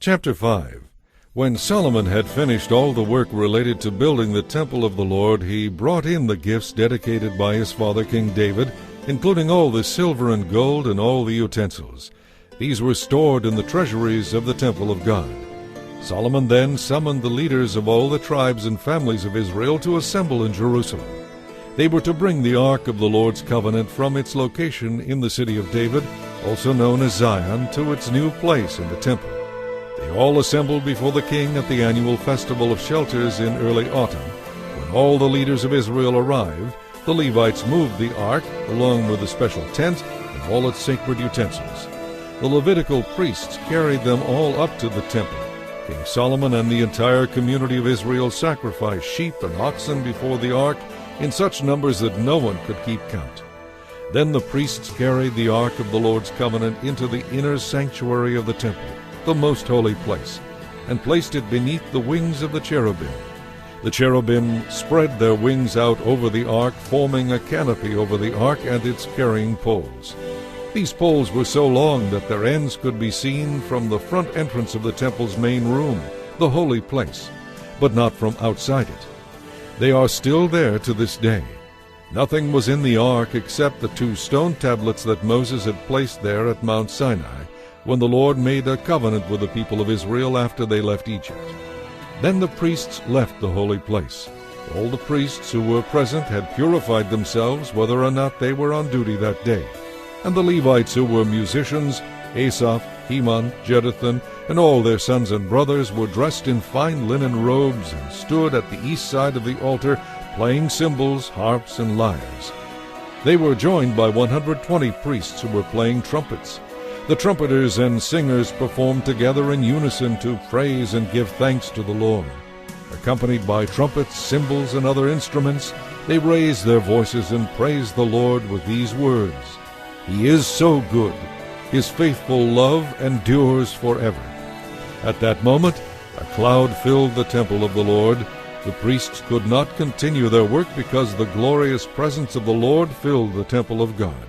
Chapter 5. When Solomon had finished all the work related to building the temple of the Lord, he brought in the gifts dedicated by his father King David, including all the silver and gold and all the utensils. These were stored in the treasuries of the temple of God. Solomon then summoned the leaders of all the tribes and families of Israel to assemble in Jerusalem. They were to bring the ark of the Lord's covenant from its location in the city of David, also known as Zion, to its new place in the temple. They all assembled before the king at the annual festival of shelters in early autumn. When all the leaders of Israel arrived, the Levites moved the ark, along with the special tent and all its sacred utensils. The Levitical priests carried them all up to the temple. King Solomon and the entire community of Israel sacrificed sheep and oxen before the ark in such numbers that no one could keep count. Then the priests carried the ark of the Lord's covenant into the inner sanctuary of the temple, the most holy place, and placed it beneath the wings of the cherubim. The cherubim spread their wings out over the ark, forming a canopy over the ark and its carrying poles. These poles were so long that their ends could be seen from the front entrance of the temple's main room, the holy place, but not from outside it. They are still there to this day. Nothing was in the ark except the 2 stone tablets that Moses had placed there at Mount Sinai, when the Lord made a covenant with the people of Israel after they left Egypt. Then the priests left the holy place. All the priests who were present had purified themselves, whether or not they were on duty that day. And the Levites who were musicians, Asaph, Heman, Jeduthun, and all their sons and brothers were dressed in fine linen robes and stood at the east side of the altar, playing cymbals, harps, and lyres. They were joined by 120 priests who were playing trumpets. The trumpeters and singers performed together in unison to praise and give thanks to the Lord. Accompanied by trumpets, cymbals, and other instruments, they raised their voices and praised the Lord with these words, "He is so good. His faithful love endures forever." At that moment, a cloud filled the temple of the Lord. The priests could not continue their work because the glorious presence of the Lord filled the temple of God.